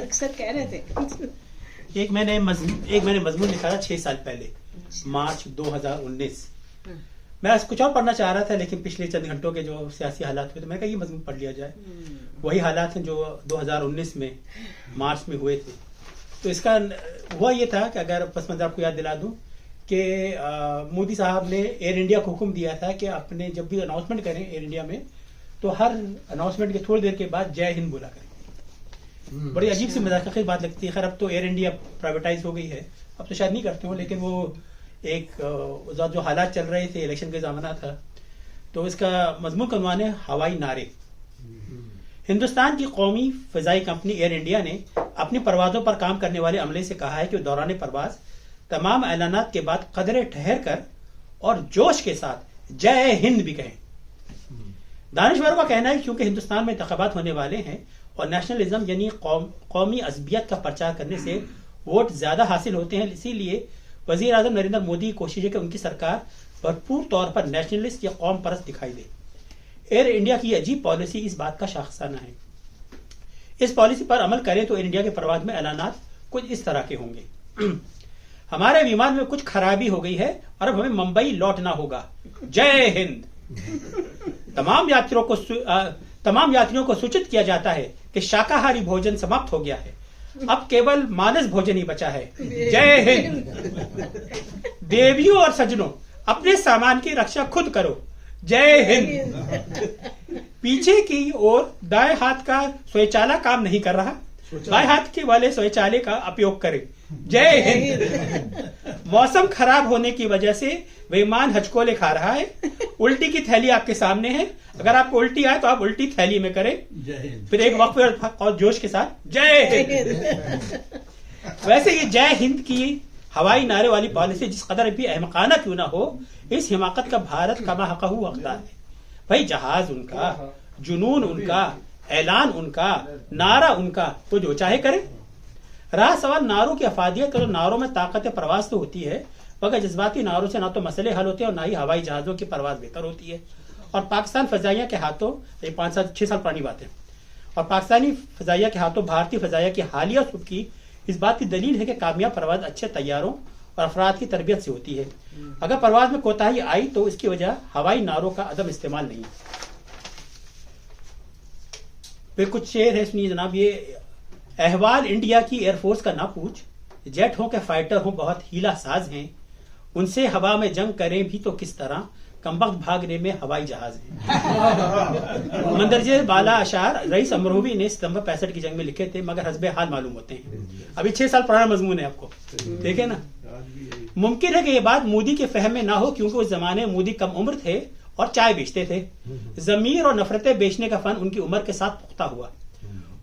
अक्सर कह रहे थे। एक मैंने मजमून लिखा था 6 साल पहले, मार्च 2019। मैं कुछ और पढ़ना चाह रहा था, लेकिन पिछले चंद घंटों के जो सियासी हालात हुए तो मैंने कहा ये मजमून पढ़ लिया जाए। वही हालात हैं जो 2019 में मार्च में हुए थे। तो इसका हुआ ये था कि अगर बस मैं आपको याद दिला दूं कि मोदी साहब ने एयर इंडिया को हुक्म दिया था कि अपने जब भी अनाउंसमेंट करें एयर इंडिया में, तो हर अनाउंसमेंट के थोड़ी देर के बाद जय हिंद बोला करें। बड़ी अजीब सी मजाक बात लगती है। खैर अब तो एयर इंडिया प्राइवेटाइज हो गई है, अब तो शायद नहीं करते हो, लेकिन वो एक जो हालात चल रहे थे, इलेक्शन का जमाना था, तो इसका मजमून का उन्वान है हवाई नारे। हिंदुस्तान की कौमी फिजाई कंपनी एयर इंडिया ने अपनी परवाजों पर काम करने वाले अमले से कहा है कि दौरान परवाज तमाम ऐलानात के बाद कदरे ठहर कर और जोश के साथ जय हिंद भी कहें। दानिश्वरों का कहना है क्योंकि हिंदुस्तान में इंतखाबात होने वाले हैं और नेशनलिज्म यानी कौमी अज़बियत का प्रचार करने से वोट ज्यादा हासिल होते हैं, इसीलिए वजीर आजम नरेंद्र मोदी की कोशिश है कि उनकी सरकार भरपूर तौर पर नेशनलिस्ट या कौम परस्त दिखाई दे। एयर इंडिया की अजीब पॉलिसी इस बात का शाखसाना है। इस पॉलिसी पर अमल करें तो एयर इंडिया के परवाज में ऐलानात कुछ इस तरह के होंगे। हमारे विमान में कुछ खराबी हो गई है और अब हमें मुंबई लौटना होगा। जय हिंद। तमाम यात्रियों को सूचित किया जाता है कि शाकाहारी भोजन समाप्त हो गया है, अब केवल मानस भोजन ही बचा है। जय हिंद। देवियों और सज्जनों, अपने सामान की रक्षा खुद करो। जय हिंद। पीछे की ओर दाएं हाथ का शौचालय काम नहीं कर रहा, बाएं हाथ के वाले शौचालय का उपयोग करें। जय हिंद। मौसम खराब होने की वजह से विमान हचकोले खा रहा है। उल्टी की थैली आपके सामने है, अगर आपको उल्टी आए तो आप उल्टी थैली में करें। फिर एक वक्त और जोश के साथ जय हिंद। वैसे ये जय हिंद की हवाई नारे वाली पॉलिसी जिस कदर भी अहमकाना क्यों ना हो, इस हिमाकत का भारत का माहकहू हकदार है। भाई जहाज उनका, जुनून उनका, ऐलान उनका, नारा उनका, तो जो चाहे करे। रहा सवाल नारों की अफादियत का, तो नारों में ताकत प्रवास तो होती है, मगर जज्बाती नारों से ना तो मसले हल होते हैं और ना ही हवाई जहाजों की परवाज बेहतर होती है। और पाकिस्तान फजाइया के हाथों, ये 5-6 साल पुरानी बात है, और पाकिस्तानी फजाइया के हाथों भारतीय फजाइया की हालिया सुबकी इस बात की दलील है कि कामयाब परवाज अच्छे तैयारों और अफराद की तरबियत से होती है। अगर परवाज में कोताही आई तो इसकी वजह हवाई नारों का अदम इस्तेमाल नहीं। फिर कुछ शेर है, सुनिए जनाब। ये अहवाल इंडिया की एयरफोर्स का ना पूछ, जेट हो के फाइटर हो बहुत हीला साज हैं, उनसे हवा में जंग करें भी तो किस तरह, कमबख्त भागने में हवाई जहाज है। मंदरजे बाला अशार रईस अमरोवी ने सितंबर 65 की जंग में लिखे थे, मगर हस्बे हाल मालूम होते हैं। अभी 6 साल पुराना मजमून है, आपको देखे ना। मुमकिन है कि ये बात मोदी के फहम में ना हो, क्योंकि उस जमाने में मोदी कम उम्र थे और चाय बेचते थे। जमीर और नफरतें बेचने का फन उनकी उम्र के साथ पुख्ता हुआ।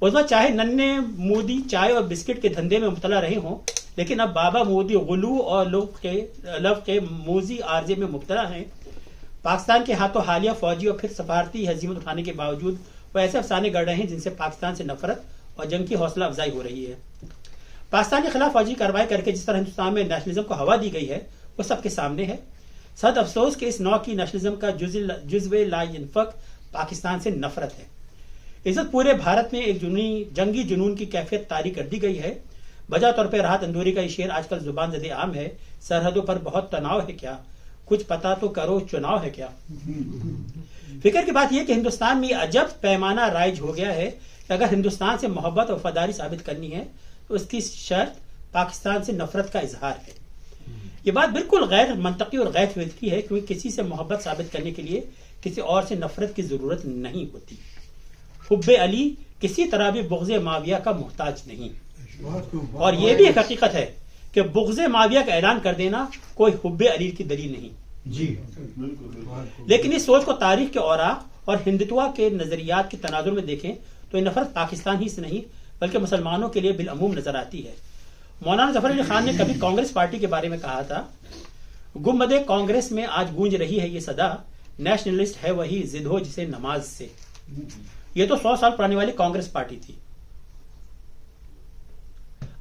उस वक्त चाहे नन्हे मोदी चाय और बिस्किट के धंधे में मुब्तला रहे हों, लेकिन अब बाबा मोदी गुलू और लव के मोजी आरजे में मुब्तला हैं। पाकिस्तान के हाथों हालिया फौजी और फिर सफारती हजीमत उठाने के बावजूद वो ऐसे अफसाने गढ़ रहे हैं जिनसे पाकिस्तान से नफरत और जंग की हौसला अफजाई हो रही है। पाकिस्तान के खिलाफ फौजी कार्रवाई करके जिस तरह हिंदुस्तान में नेशनलिज्म को हवा दी गई है, वो सबके सामने है। सद अफसोस कि इस नौ की नेशनलिज्म का जुज़्वे ला यनफक पाकिस्तान से नफरत है। इज्जत पूरे भारत में एक जंगी जुनून की कैफियत तारी कर दी गई है। वजह तौर पर राहत अंदूरी का ये शेर आजकल जुबान ज़दे आम है। सरहदों पर बहुत तनाव है क्या, कुछ पता तो करो चुनाव है क्या। फिक्र की बात यह कि हिंदुस्तान में अजब पैमाना राइज हो गया है कि अगर हिंदुस्तान से मोहब्बत और वफादारी साबित करनी है तो उसकी शर्त पाकिस्तान से नफरत का इजहार है। ये बात बिल्कुल गैर मंतकी और गैर फितरी है, क्योंकि किसी से मोहब्बत साबित करने के लिए किसी और से नफरत की जरूरत नहीं होती। हुब्बे अली किसी तरह भी बुग़्ज़े माविया का मोहताज नहीं। और यह भी एक हकीकत है कि बुग़्ज़े माविया का ऐलान कर देना कोई हुब्बे अली की दलील नहीं जी। लेकिन इस सोच को तारीख के औराक और हिंदुत्व के नजरियात के तनाजुर में देखें तो ये नफरत पाकिस्तान ही से नहीं बल्कि मुसलमानों के लिए बिलअमूम नजर आती है। मौलाना जफर अली खान ने कभी कांग्रेस पार्टी के बारे में कहा था, गुम्बदे कांग्रेस में आज गूंज रही है ये सदा, नेशनलिस्ट है वही जिद हो जिसे नमाज से। ये तो 100 साल पुरानी वाली कांग्रेस पार्टी थी।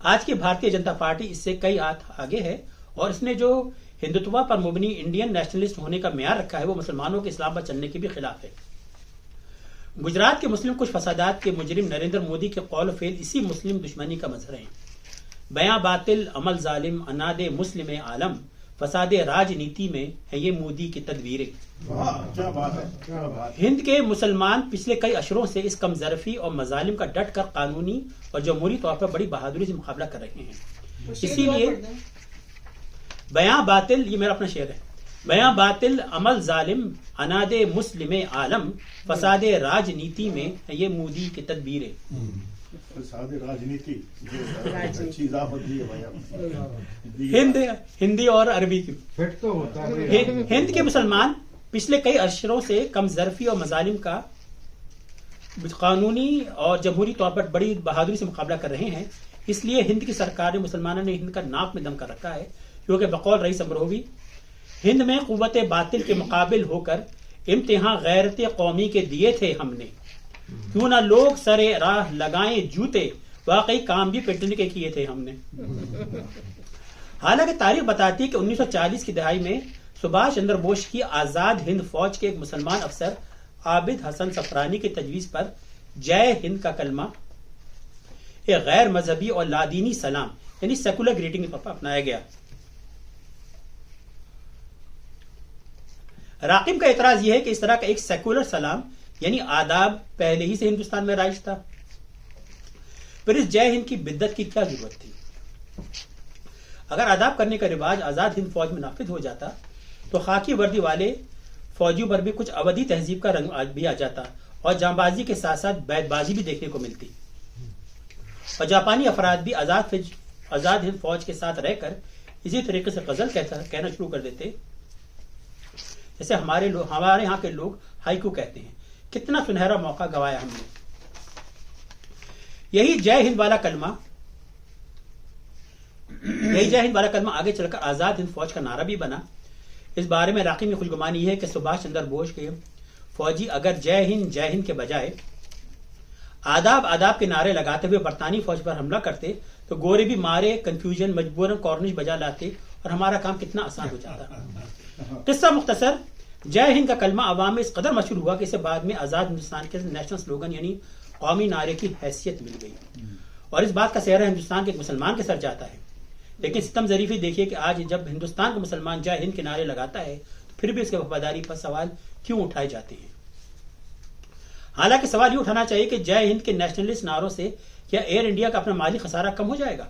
आज की भारतीय जनता पार्टी इससे कई हाथ आगे है और इसने जो हिंदुत्व पर मुबनी इंडियन नेशनलिस्ट होने का म्यार रखा है वो मुसलमानों के इस्लाम पर चलने के भी खिलाफ है। गुजरात के मुस्लिम कुछ फसादात के मुजरिम नरेंद्र मोदी के कौल फेल इसी मुस्लिम दुश्मनी का मजहर है। बयां बातिल, अमल जालिम, अनादे मुस्लिम आलम, फसादे राजनीति में है ये मोदी की तदबीरें। क्या बात है, क्या बात है। हिंद के मुसलमान पिछले कई अशरों से इस कमजरफी और मजालिम का डट कर कानूनी और जमहूरी तौर पर बड़ी बहादुरी से मुकाबला कर रहे हैं। इसीलिए बयां बातिल, ये मेरा अपना शेर है, बयां बातिल, अमल जालिम, अनादे मुस्लिम आलम, फसादे राजनीति में है ये मोदी की तदबीरें। फसादे राजनीति, अच्छी इजाफत दी है भाई आपने। हिंदी और अरबी की फिट तो होता है। हिंद के मुसलमान पिछले कई अशरों से कमजरफी और मजालिम का कानूनी और जमहूरी तौर पर बड़ी बहादुरी से मुकाबला कर रहे हैं। इसलिए हिंद की सरकार ने मुसलमानों ने हिंद का नाक में दम कर रखा है, क्योंकि बकौल रईस अमरोही हिंद में कुव्वत बातिल के मुकाबिल होकर इम्तिहान गैरत कौमी के दिए थे हमने। क्यों ना लोग सरे राह लगाएं जूते, वाकई काम भी पिटने के किए थे हमने। हालांकि तारीख बताती है कि 1940 की दहाई में सुभाष चंद्र बोस की आजाद हिंद फौज के एक मुसलमान अफसर आबिद हसन सफरानी की तजवीज पर जय हिंद का कलमा एक गैर मजहबी और लादीनी सलाम यानी सेकुलर ग्रीटिंग के तौर पर अपनाया गया। राकिब का एतराज यह है कि इस तरह का एक सेकुलर सलाम यानी आदाब पहले ही से हिंदुस्तान में राइज था, फिर इस जय हिंद की बिद्दत की क्या जरूरत थी। अगर आदाब करने का रिवाज आजाद हिंद फौज में नाफिज हो जाता तो खाकी वर्दी वाले फौजियों पर भी कुछ अवधी तहजीब का रंग भी आ जाता और जांबाजी के साथ साथ बैतबाजी भी देखने को मिलती। और जापानी अफराद भी आजाद हिंद फौज के साथ रहकर इसी तरीके से गजल कहना शुरू कर देते, जैसे हमारे यहाँ के लोग हाइकू कहते हैं। कितना सुनहरा मौका गवाया हमने। यही जय हिंद वाला कलमा आगे चलकर आजाद हिंद फौज का नारा भी बना। इस बारे में राकिब की खुशगुमानी है कि सुभाष चंद्र बोस के फौजी अगर जय हिंद के बजाय आदाब के नारे लगाते हुए बरतानी फौज पर हमला करते तो गोरे भी मारे कंफ्यूजन मजबूरन कॉर्निश बजा लाते और हमारा काम कितना आसान हो जाता। किस्सा मुख्तसर, जय हिंद का कलमा अवाम में इस कदर मशहूर हुआ कि इसे बाद में आजाद हिंदुस्तान के नेशनल स्लोगन यानी कौमी नारे की हैसियत मिल गई और इस बात का सेहरा हिंदुस्तान के एक मुसलमान के सर जाता है। लेकिन सितम जरीफी देखिए कि आज जब हिंदुस्तान का मुसलमान जय हिंद के नारे लगाता है तो फिर भी उसकी वफादारी पर सवाल क्यों उठाए जाते हैं। हालांकि सवाल ये उठाना चाहिए कि जय हिंद के नेशनलिस्ट नारों से क्या एयर इंडिया का अपना माली खसारा कम हो जाएगा,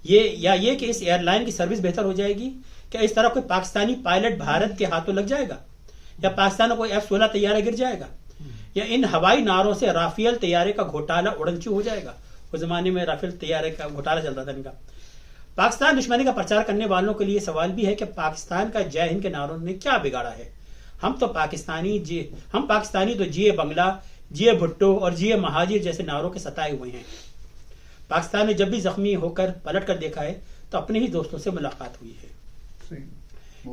ये कि इस एयरलाइन की सर्विस बेहतर हो जाएगी, क्या इस तरह कोई पाकिस्तानी पायलट भारत के हाथों लग जाएगा, या पाकिस्तान में कोई F-16 तैयारा गिर जाएगा, या इन हवाई नारों से राफेल तैयारे का घोटाला उड़नचू हो जाएगा। उस जमाने में राफेल तैयारे का घोटाला चल रहा था इनका। पाकिस्तान दुश्मनी का प्रचार करने वालों के लिए सवाल भी है कि पाकिस्तान का जय हिंद के नारों ने क्या बिगाड़ा है। हम पाकिस्तानी तो जिए बंगला, जिए भुट्टो और जिए महाजिर जैसे नारों के सताए हुए हैं। पाकिस्तान ने जब भी जख्मी होकर पलट कर देखा है तो अपने ही दोस्तों से मुलाकात हुई है।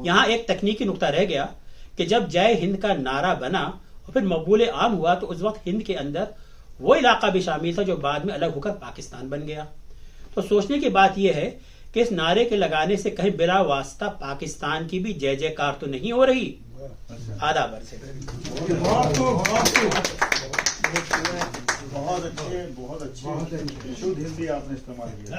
यहाँ एक तकनीकी नुक्ता रह गया कि जब जय हिंद का नारा बना और फिर मकबूल आम हुआ तो उस वक्त हिंद के अंदर वो इलाका भी शामिल था जो बाद में अलग होकर पाकिस्तान बन गया। तो सोचने की बात यह है कि इस नारे के लगाने से कहीं बिला वास्ता पाकिस्तान की भी जय जयकार तो नहीं हो रही। आदाब से बहुत अच्छे शुद्ध हिंदी आपने इस्तेमाल किया।